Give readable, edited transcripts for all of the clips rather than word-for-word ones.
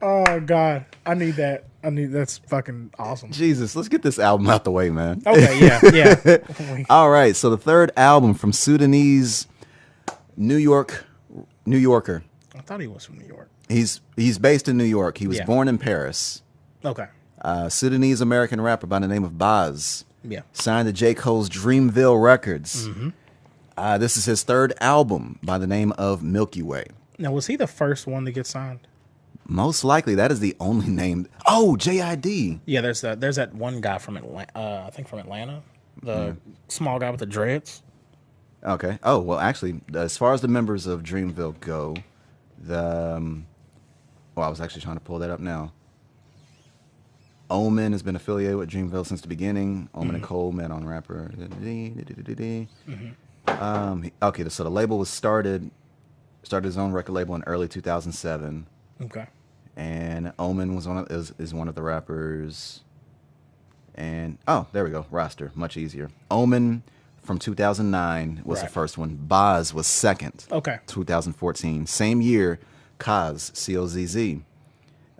Oh God, I need that. That's fucking awesome. Jesus, let's get this album out the way, man. Okay, yeah. All right, so the third album from Sudanese New Yorker. I thought he was from New York. He's based in New York. He was born in Paris. Okay. Sudanese American rapper by the name of Baz. Yeah. Signed to J. Cole's Dreamville Records. Mm-hmm. This is his third album by the name of Milky Way. Now, was he the first one to get signed? Most likely, that is the only name. Oh, JID. Yeah, there's that one guy from Atlanta. I think from Atlanta, the small guy with the dreads. Okay. Oh, well, actually, as far as the members of Dreamville go, well, I was actually trying to pull that up now. Omen has been affiliated with Dreamville since the beginning. Omen and Cole met on rapper. Okay, so the label was started his own record label in early 2007. Okay. And Omen was is one of the rappers. And there we go, roster, much easier. Omen from 2009 was the first one. Baz was second. Okay. 2014, same year. Kaz, C-O-Z-Z.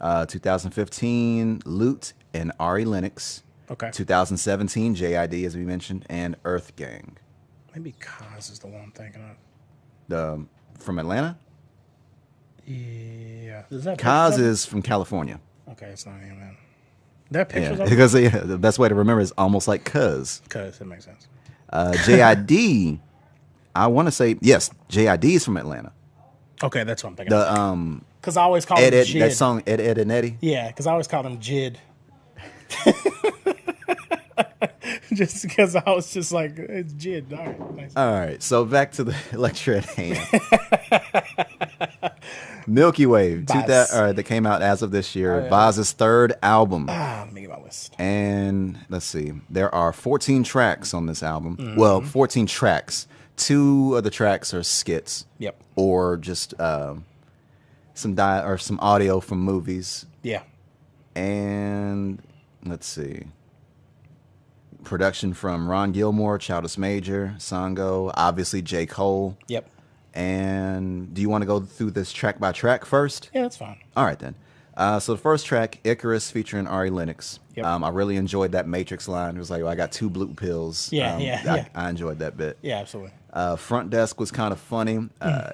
2015, Loot and Ari Lennox. Okay. 2017, JID, as we mentioned, and Earth Gang. Maybe Kaz is the one I'm thinking of. From Atlanta? Yeah. Kaz is from California. Okay, it's not him then. That picture's Yeah, because the best way to remember is almost like Cuz. Cuz, that makes sense. JID, I want to say, yes, JID is from Atlanta. Okay, that's what I'm thinking of. Because I always call him Jid. That song, Ed, Ed, and Eddie? Yeah, because I always called him Jid. Just because I was just like, it's Jid. All right, nice. All right, so back to the lecture at hand. Milky Way, that came out as of this year. Baz's third album. Let me get my list. And let's see, there are 14 tracks on this album. Mm-hmm. Well, 14 tracks. 2 of the tracks are skits. Yep. Or just some audio from movies. Yeah. And let's see. Production from Ron Gilmore, Childish Major, Sango, obviously J. Cole. Yep. And do you want to go through this track by track first? Yeah, that's fine. All right, then. So the first track, Icarus, featuring Ari Lennox. Yep. I really enjoyed that Matrix line. It was like, I got 2 blue pills. Yeah. I enjoyed that bit. Yeah, absolutely. Front Desk was kind of funny. I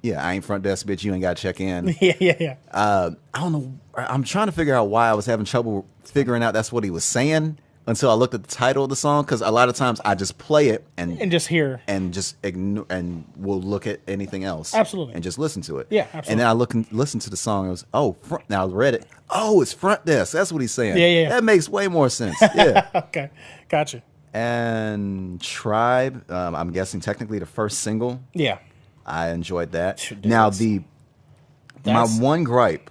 ain't front desk, bitch. You ain't got to check in. Yeah. I don't know. I'm trying to figure out why I was having trouble figuring out that's what he was saying until I looked at the title of the song, because a lot of times I just play it and just hear and just ignore, and we'll look at anything else. Absolutely. And just listen to it. Yeah, absolutely. And then I listen to the song. And it was, now I read it. Oh, it's Front Desk. That's what he's saying. Yeah. That makes way more sense. Yeah. Okay, gotcha. And Tribe, I'm guessing technically the first single. Yeah. I enjoyed that. Sure did. Now my one gripe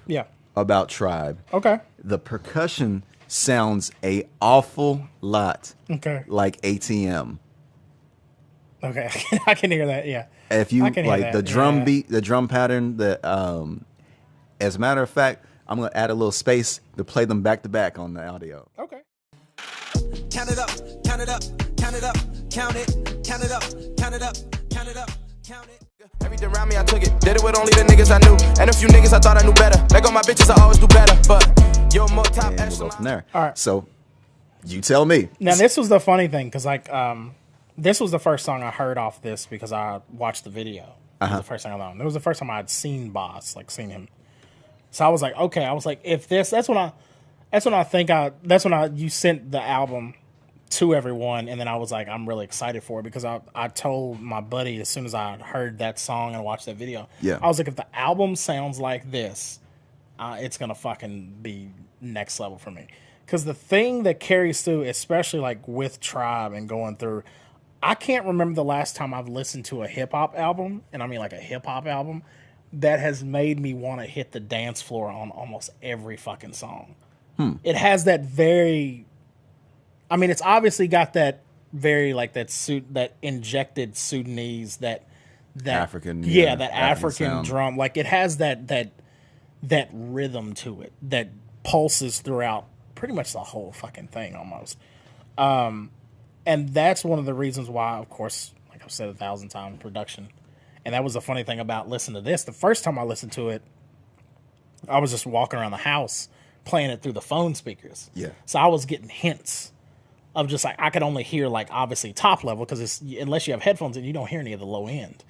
about Tribe. Okay. The percussion sounds an awful lot like ATM. Okay, I can hear that. Yeah. If you like the drum beat, the drum pattern, as a matter of fact, I'm gonna add a little space to play them back to back on the audio. Okay. Count it up, count it up, count it up, count it, count it up, count it up, count it up, count it. Everything around me, I took it. Did it with only the niggas I knew. And a few niggas I thought I knew better. Like all my bitches, I always do better. But you're more top and we'll go from there. All right. So you tell me. Now, this was the funny thing, because this was the first song I heard off this because I watched the video. It was the first thing I learned. It was the first time I had seen Boss, like seen him. So I was like, okay. I was like, if this, that's when you sent the album to everyone, and then I was like, I'm really excited for it, because I told my buddy as soon as I heard that song and watched that video, I was like, if the album sounds like this, it's gonna fucking be next level for me. Because the thing that carries through, especially like with Tribe and going through, I can't remember the last time I've listened to a hip hop album, and I mean like a hip hop album, that has made me want to hit the dance floor on almost every fucking song. It has that very, I mean, it's obviously got that very like that injected Sudanese, that African, that African drum. Like it has that rhythm to it that pulses throughout pretty much the whole fucking thing almost. And that's one of the reasons why, of course, like I've said 1,000 times, production. And that was the funny thing about listening to this. The first time I listened to it, I was just walking around the house playing it through the phone speakers. Yeah. So I was getting hints of just like, I could only hear like obviously top level because it's unless you have headphones and you don't hear any of the low end.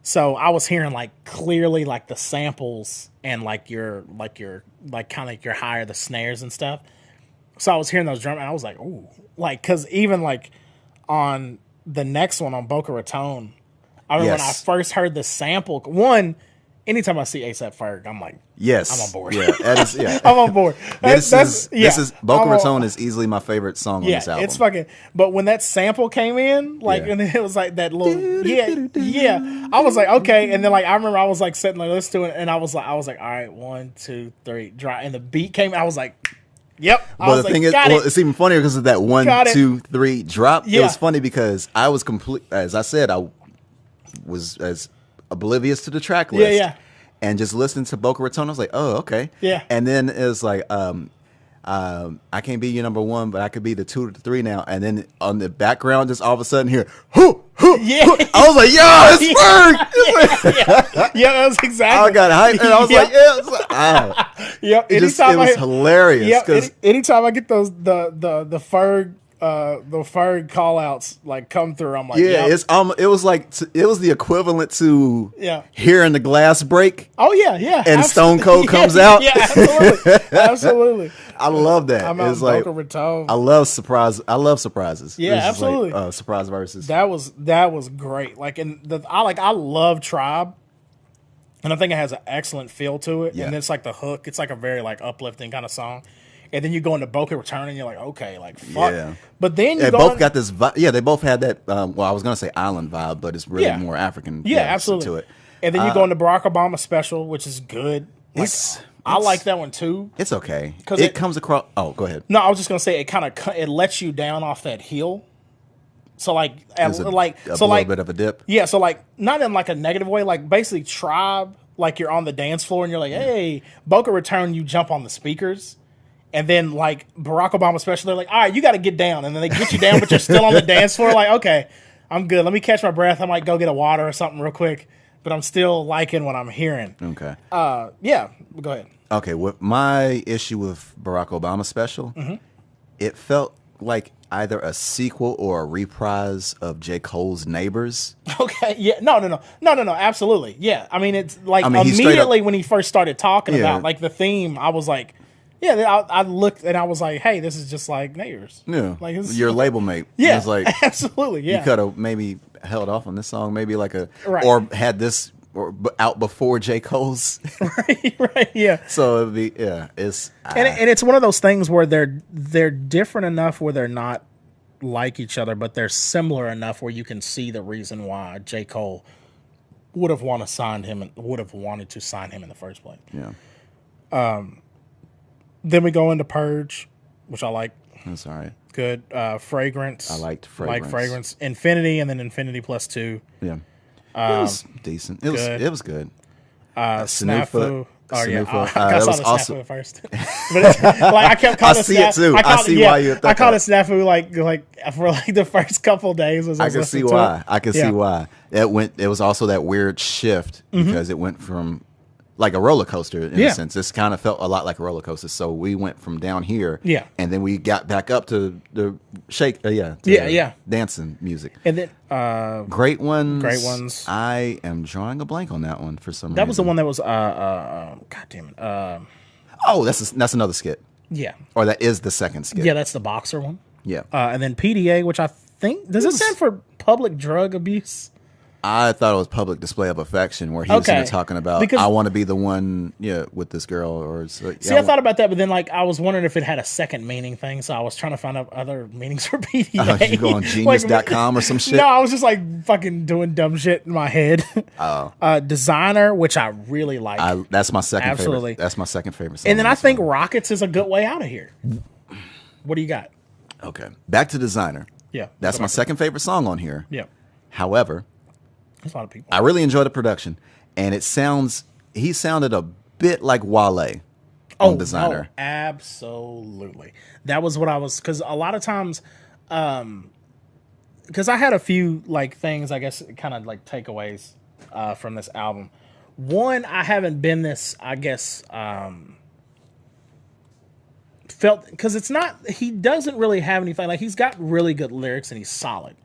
So I was hearing like clearly like the samples and like your kind of your higher the snares and stuff. So I was hearing those drums and I was like, ooh, like because even like on the next one on Boca Raton, I remember when I first heard the sample. One, anytime I see A$AP Ferg, I'm like, yes, I'm on board. Yeah, that is, yeah. I'm on board. This is Boca Raton is easily my favorite song on this album. It's fucking. But when that sample came in, like, and it was like that little, yeah, I was like, okay, and then like I remember I was like sitting there listening to it, and I was like, all right, 1, 2, 3, drop, and the beat came, I was like. Yep. But the thing is, it's even funnier because of that 1, 2, 3 drop. Yeah. It was funny because I was as I said, I was as oblivious to the track list. Yeah. And just listening to Boca Raton, I was like, oh, okay. Yeah. And then it was like, I can't be your number 1, but I could be the 2 to 3 now. And then on the background, just all of a sudden here, yeah. I was like, yo, it's Ferg. Yeah, that was exactly. I got hyped, and I was like, yeah. Yep. It was hilarious. Yep. Anytime I get those the Ferg call outs like come through, I'm like, yeah, yep. It was like it was the equivalent to Yeah. hearing the glass break. Oh yeah. And Stone Cold comes out. Yeah, absolutely. I love that. I'm out like Boca Raton. I love surprises. Yeah, This is absolutely. Like, surprise verses. That was great. Like, I love Tribe, and I think it has an excellent feel to it. Yeah. And it's like the hook. It's like a very like uplifting kind of song. And then you go into Boca Raton, and you're like, okay, like fuck. Yeah. But then they both got this. Yeah, they both had that. Well, I was gonna say island vibe, but it's really more African. Yeah, absolutely. To it. And then you go into Barack Obama special, which is good. Like, I like that one too. It's okay because it comes across. Oh, go ahead. No, I was just gonna say it kind of it lets you down off that hill. So like, a little bit of a dip. Yeah, so like not in like a negative way. Like basically, Tribe, like you're on the dance floor and you're like, hey, Boca Raton, you jump on the speakers. And then, like, Barack Obama special, they're like, all right, you got to get down. And then they get you down, but you're still on the dance floor. Like, okay, I'm good. Let me catch my breath. I might go get a water or something real quick. But I'm still liking what I'm hearing. Okay. Yeah, go ahead. Okay, my issue with Barack Obama special, it felt like either a sequel or a reprise of J. Cole's Neighbors. Okay, yeah. No, absolutely. Yeah, I mean, it's like immediately when he first started talking about, like, the theme, I was like, yeah, I looked and I was like, hey, this is just like Neighbors. Yeah. Like, your label mate. Yeah. It was like, absolutely, yeah. You could have maybe held off on this song, maybe like or had this out before J. Cole's. right, yeah. So it'd be, it's. And it's one of those things where they're different enough where they're not like each other, but they're similar enough where you can see the reason why J. Cole would have wanted to sign him in the first place. Yeah. Then we go into Purge, which I like. That's all right. Good. Fragrance. I liked Fragrance. Like Fragrance. Infinity, and then Infinity plus 2. Yeah. It was decent. It was good. Snafu. Oh yeah, I saw the awesome. Snafu at first, but it's, like I kept calling it Snafu. I see it too. I see why you. I called it Snafu like for like the first couple of days. As I can see why. I can see why it was also that weird shift because it went from like a roller coaster in a sense. This kind of felt a lot like a roller coaster. So we went from down here, and then we got back up to the dancing music, and then Great Ones. I am drawing a blank on that one for some reason. That was the one that was God damn it. Oh, that's another skit. Yeah, or that is the second skit. Yeah, that's the boxer one. Yeah, and then PDA, which I think does it stand for public drug abuse? I thought it was public display of affection, where he was talking about I want to be the one, with this girl. Or I thought about that, but then like I was wondering if it had a second meaning thing, so I was trying to find out other meanings for PDA. You go on Genius.com or some shit. No, I was just like fucking doing dumb shit in my head. Oh, Designer, which I really like. That's my second favorite. That's my second favorite song. And then I think Rockets is a good way out of here. What do you got? Okay, back to Designer. Yeah, that's my second favorite song on here. Yeah. However, there's a lot of people. I really enjoy the production, and he sounded a bit like Wale on Designer. Oh, absolutely. That was what I was, because a lot of times, because I had a few like things, I guess, kind of like takeaways from this album. One, I haven't been this, I guess, felt, because it's not, he doesn't really have anything, like he's got really good lyrics and he's solid,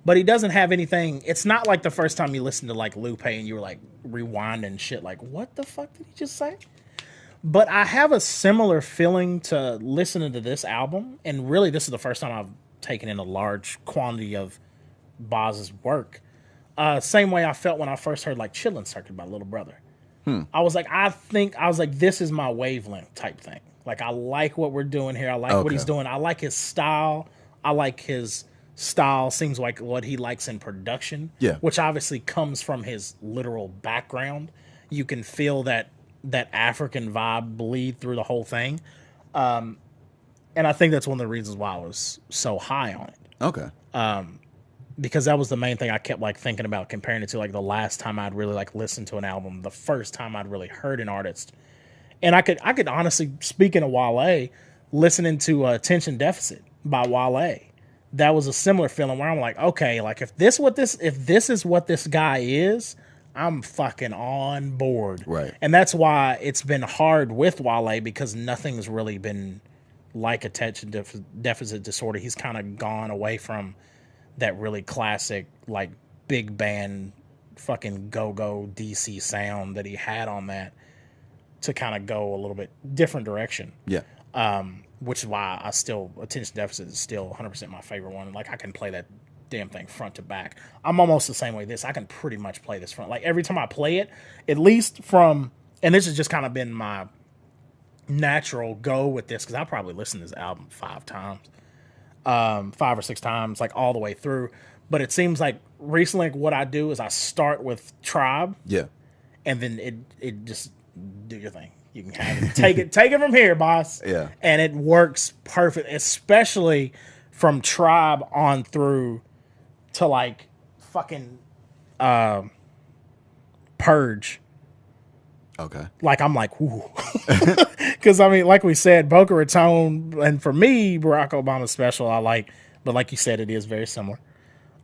but he doesn't have anything. It's not like the first time you listened to like Lupe and you were like rewinding shit like, what the fuck did he just say? But I have a similar feeling to listening to this album, and really this is the first time I've taken in a large quantity of Boz's work. Same way I felt when I first heard like Chillin' Circuit by Little Brother. I was like, this is my wavelength type thing. Like, I like what we're doing here. I like what he's doing. I like his style. I like his style. Seems like what he likes in production. Yeah. Which obviously comes from his literal background. You can feel that African vibe bleed through the whole thing. And I think that's one of the reasons why I was so high on it. Okay. Because that was the main thing I kept like thinking about, comparing it to like the last time I'd really like listened to an album, the first time I'd really heard an artist. And I could honestly, speaking of Wale, listening to Attention Deficit by Wale, that was a similar feeling where I'm like, okay, like if this is what this guy is, I'm fucking on board. Right. And that's why it's been hard with Wale, because nothing's really been like Attention Deficit Disorder. He's kind of gone away from that really classic, like big band fucking go-go DC sound that he had on that, to kind of go a little bit different direction. Yeah. Which is why Attention Deficit is still 100% my favorite one. Like, I can play that damn thing front to back. I'm almost the same way I can pretty much play this front. Like, every time I play it, at least from, and this has just kind of been my natural go with this, because I probably listened to this album 5 or 6 times, like all the way through. But it seems like recently what I do is I start with Tribe. Yeah. And then it just, do your thing. You can have it. Take it from here, boss. Yeah. And it works perfect, especially from Tribe on through to like fucking Purge. Okay. Like, I'm like, whoo. Because, I mean, like we said, Boca Raton, and for me, Barack Obama Special, I like, but like you said, it is very similar.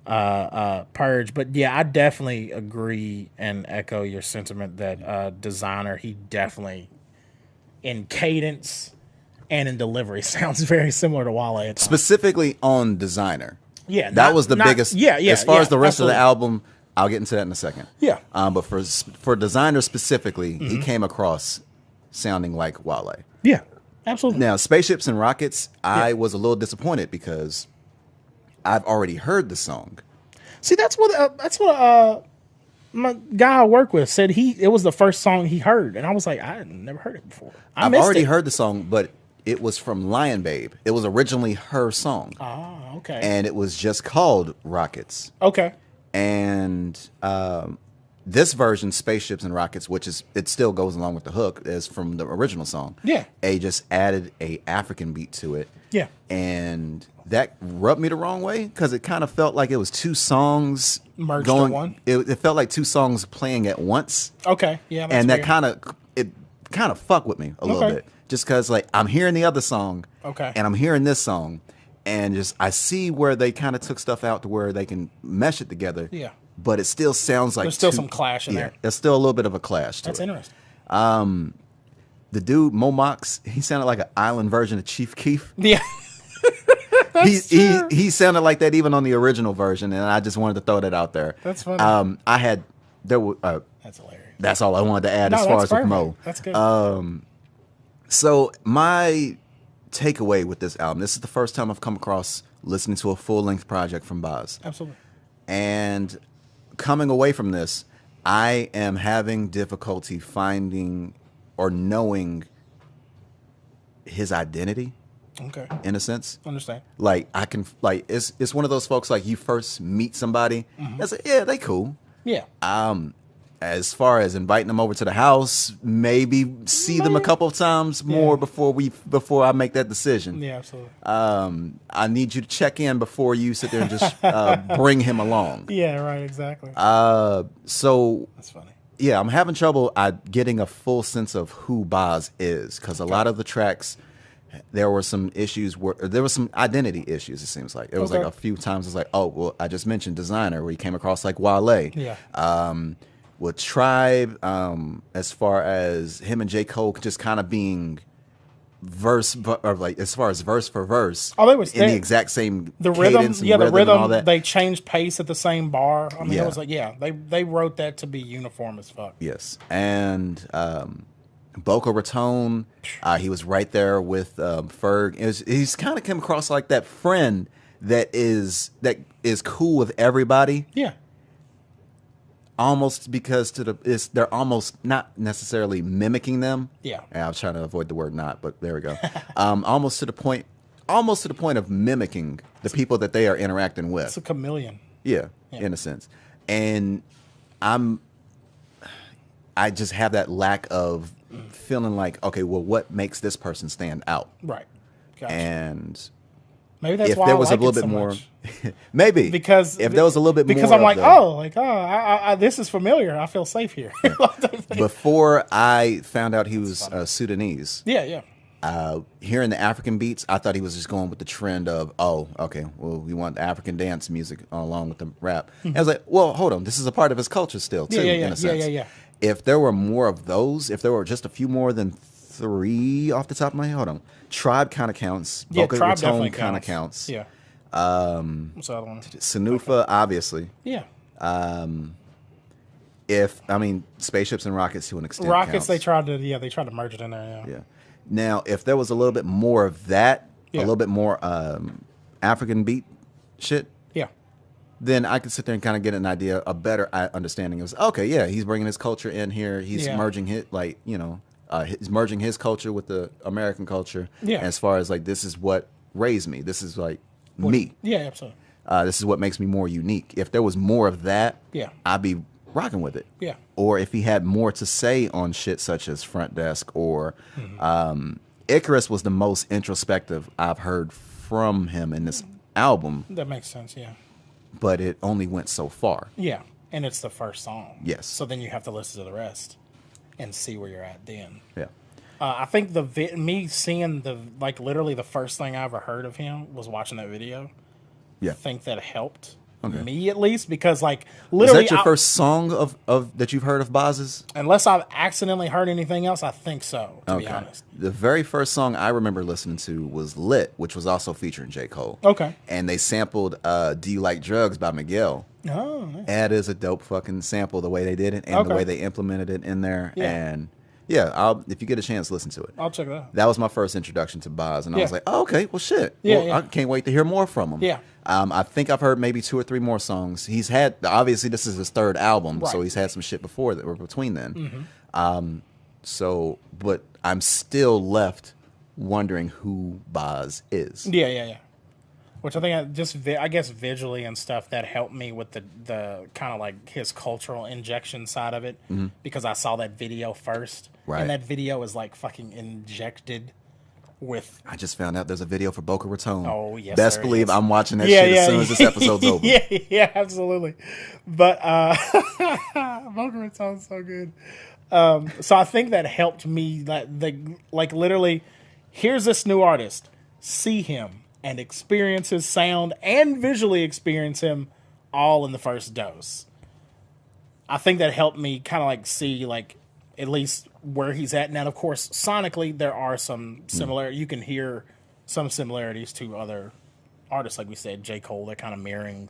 Purge. But yeah, I definitely agree and echo your sentiment that Designer, he definitely, in cadence and in delivery, sounds very similar to Wale. Specifically on Designer. Yeah. That was the biggest. Yeah, yeah. As far as the rest of the album, I'll get into that in a second. Yeah. But for Designer specifically, he came across sounding like Wale. Yeah, absolutely. Now, Spaceships and Rockets, I was a little disappointed because I've already heard the song. See, that's what my guy I work with said. It was the first song he heard, and I was like, I had never heard it before. I've already heard the song, but it was from Lion Babe. It was originally her song. Oh, okay. And it was just called Rockets. Okay. And this version, Spaceships and Rockets, which is, it still goes along with the hook, is from the original song. Yeah. They just added a African beat to it. Yeah. And that rubbed me the wrong way, because it kind of felt like it was 2 songs merged in one. It felt like 2 songs playing at once. Okay. Yeah. That's and that kind of fucked with me a little bit, just because like I'm hearing the other song. Okay. And I'm hearing this song. And just I see where they kind of took stuff out to where they can mesh it together. Yeah. But it still sounds like there's still some clash in there. There's still a little bit of a clash. That's interesting. The dude Momox, he sounded like an island version of Chief Keef. Yeah. he sounded like that even on the original version, and I just wanted to throw that out there. That's funny. That's hilarious. That's all I wanted to add as far as with Mo. That's good. So my takeaway with this album, this is the first time I've come across listening to a full-length project from Boz. Absolutely. And coming away from this, I am having difficulty finding or knowing his identity. Okay. In a sense. Understand. Like, I can, like, it's one of those folks, like, you first meet somebody, that's like, yeah, they cool. Yeah. As far as inviting them over to the house, maybe see them a couple of times more before I make that decision. Yeah, absolutely. I need you to check in before you sit there and just bring him along. Yeah, right, exactly. So that's funny. Yeah, I'm having trouble getting a full sense of who Boz is, because a lot of the tracks, there were some issues there was some identity issues. It seems like it was like a few times it's like, oh well, I just mentioned Designer where he came across like Wale. Yeah. with Tribe, as far as him and J. Cole just kind of being verse, or like as far as verse for verse, they was in the exact same the rhythm, and the rhythm, and all that. They changed pace at the same bar. I mean, it was like, they wrote that to be uniform as fuck. Yes, and Boca Raton, he was right there with Ferg. He's kind of come across like that friend that is cool with everybody. Yeah. Almost because they're almost not necessarily mimicking them. Yeah. I was trying to avoid the word "not," but there we go. Almost to the point of mimicking the people that they are interacting with. It's a chameleon. Yeah, in a sense. And I just have that lack of feeling like, okay, well, what makes this person stand out? Right. Gotcha. And maybe that's if why there I was like a little it bit so more, much. maybe because if there was a little bit because more, I'm like, I this is familiar. I feel safe here. Before I found out he was Sudanese, hearing the African beats, I thought he was just going with the trend of, we want African dance music along with the rap. And I was like, well, hold on, this is a part of his culture still, too, in a sense. If there were more of those, if there were just a few more than 3 off the top of my head, hold on. Tribe kind of counts. Boca Raton kind of counts. Yeah. What's the other one? Sanufa, obviously. Yeah. Spaceships and Rockets to an extent. Rockets, counts. they tried to merge it in there. Yeah. Now, if there was a little bit more of that, a little bit more African beat shit, then I could sit there and kind of get an idea, a better understanding of, he's bringing his culture in here. He's merging it, he's merging his culture with the American culture. Yeah. As far as like, this is what raised me. This is like me. Yeah, absolutely. This is what makes me more unique. If there was more of that, I'd be rocking with it. Yeah. Or if he had more to say on shit such as Front Desk or Icarus was the most introspective I've heard from him in this album. That makes sense, yeah. But it only went so far. Yeah, and it's the first song. Yes. So then you have to listen to the rest and see where you're at then. Yeah. I think me seeing literally the first thing I ever heard of him was watching that video. Yeah. I think that helped me at least because literally. Is that your first song of that you've heard of Boz's? Unless I've accidentally heard anything else, I think so, to be honest. The very first song I remember listening to was Lit, which was also featuring J. Cole. Okay. And they sampled Do You Like Drugs by Miguel. Oh, nice. That is a dope fucking sample, the way they did it and the way they implemented it in there. Yeah. And if you get a chance, listen to it. I'll check it out. That was my first introduction to Boz, and I was like, oh, okay, well, shit. I can't wait to hear more from him. Yeah. I think I've heard maybe 2 or 3 more songs. He's had, obviously, this is his 3rd album, so he's had some shit before that or between then. Mm-hmm. But I'm still left wondering who Boz is. Yeah. Which I think I guess visually and stuff that helped me with the kind of like his cultural injection side of it because I saw that video first. Right. And that video is like fucking injected with. I just found out there's a video for Boca Raton. Oh, yes. Best believe I'm watching that shit as soon as this episode's over. Yeah, absolutely. But Boca Raton's so good. So I think that helped me literally, here's this new artist. See him. And experience his sound and visually experience him all in the first dose. I think that helped me kind of see at least where he's at. Now, of course, sonically there are some similar. You can hear some similarities to other artists, like we said, J. Cole. They're kind of mirroring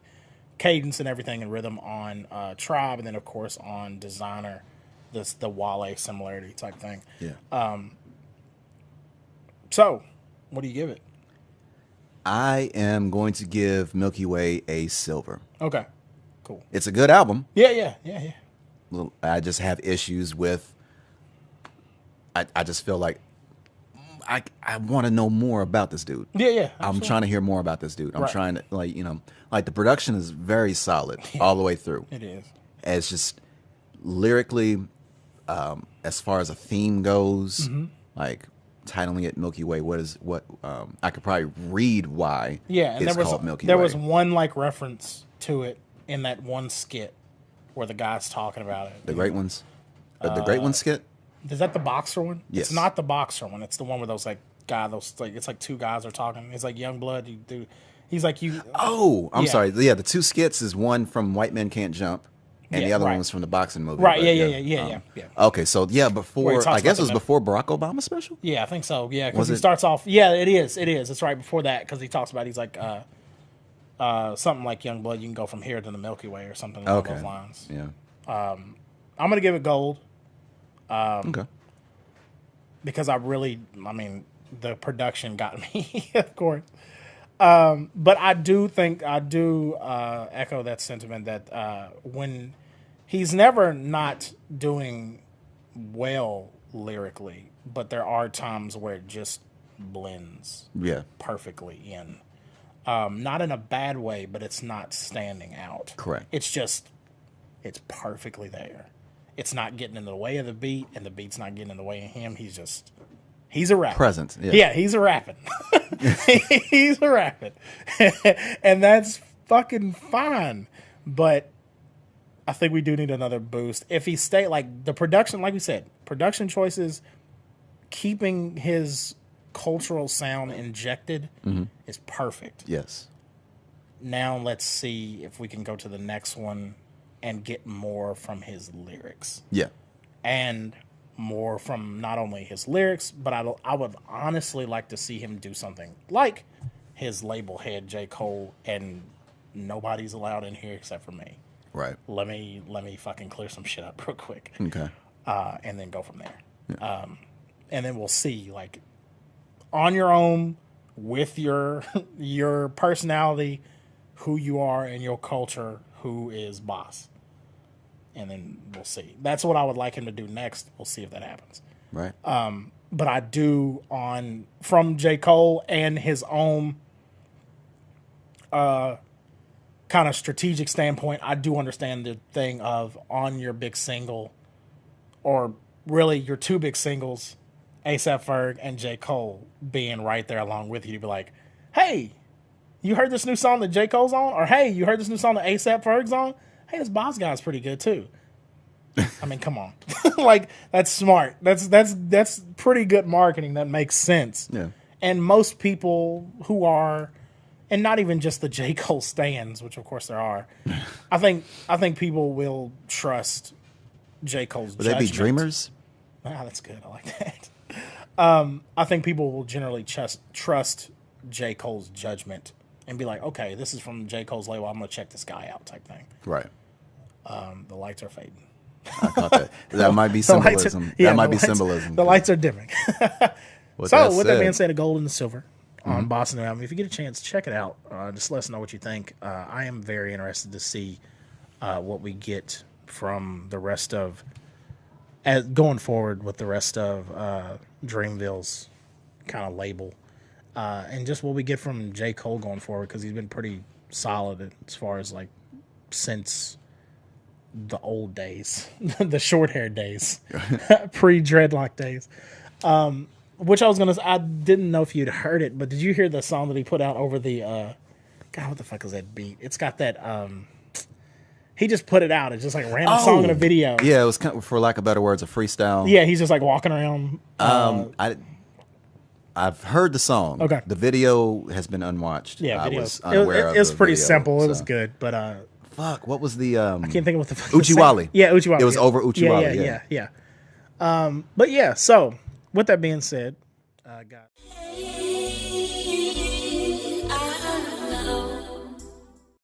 cadence and everything and rhythm on Tribe, and then of course on Designer, the Wale similarity type thing. Yeah. So, what do you give it? I am going to give Milky Way a silver. Okay, cool. It's a good album. Yeah. I just have issues with. I just feel like I want to know more about this dude. Yeah. Absolutely. I'm trying to hear more about this dude. I'm trying to the production is very solid all the way through. It is. It's just lyrically, as far as a theme goes, titling it Milky Way. I could probably read why. Yeah, and it's called Milky Way. There was one reference to it in that one skit where the guy's talking about it. The Great Ones, the Great Ones skit. Is that the boxer one? Yes. It's not the boxer one. It's the one where those it's like 2 guys are talking. It's like Young Blood. He's like you. Oh, I'm sorry. Yeah, the 2 skits is one from White Men Can't Jump. And the other one was from the boxing movie. Right, yeah. Okay, so before, I guess it was before Barack Obama special? Yeah, I think so, yeah, because he starts off, it is. It's right before that, because he talks about, he's like, something like Youngblood, you can go from here to the Milky Way or something along those lines. Yeah. I'm going to give it gold. Okay. Because the production got me, of course. But I do echo that sentiment that when he's never not doing well lyrically, but there are times where it just blends perfectly in. Not in a bad way, but it's not standing out. Correct. It's perfectly there. It's not getting in the way of the beat, and the beat's not getting in the way of him. He's a rapper. Present. Yeah, he's a rapping. He's a rapping. And that's fucking fine. But I think we do need another boost. If he stay like the production, like we said, production choices, keeping his cultural sound injected is perfect. Yes. Now let's see if we can go to the next one and get more from his lyrics. Yeah. And more from not only his lyrics, but I would honestly like to see him do something like his label head, J. Cole, and nobody's allowed in here except for me. Right. Let me fucking clear some shit up real quick. Okay. And then go from there. Yeah. And then we'll see, like, on your own, with your personality, who you are, and your culture, who is boss. And then we'll see. That's what I would like him to do next. We'll see if that happens. Right. But I do from J. Cole and his own kind of strategic standpoint, I do understand the thing of on your big single, or really your two big singles, A$AP Ferg and J. Cole being right there along with you to be like, hey, you heard this new song that J. Cole's on? Or hey, you heard this new song that A$AP Ferg's on? Hey, this Boss Guy's pretty good too. I mean, come on. Like, that's smart. That's pretty good marketing. That makes sense. Yeah. And most people who are, and not even just the J. Cole stans, which of course there are, I think people will trust J. Cole's judgment. Would they be dreamers? Ah, that's good. I like that. I think people will generally trust J. Cole's judgment and be like, okay, this is from J. Cole's label. I'm going to check this guy out type thing. Right. The lights are fading. I caught that. That might be symbolism. That might be symbolism. The lights are dimming. With that being said, a gold and a silver on Boston New Album. If you get a chance, check it out. Just let us know what you think. I am very interested to see what we get from the rest of, going forward with the rest of Dreamville's kind of label. And just what we get from J. Cole going forward, because he's been pretty solid as far as like since the old days, the short-haired days, pre-dreadlock days. Which I didn't know if you'd heard it, but did you hear the song that he put out over the, God, what the fuck is that beat? It's got that, he just put it out. It's just like a random song in a video. Yeah, it was kind of, for lack of better words, a freestyle. Yeah, he's just like walking around. I've heard the song. Okay. The video has been unwatched. Yeah, I was unaware of it was the pretty video, simple. So. It was good, but fuck, what was the I can't think of what the fuck Uchiwali. Yeah, Uchiwali. It was over Uchiwali. Yeah. But yeah, so with that being said, guys.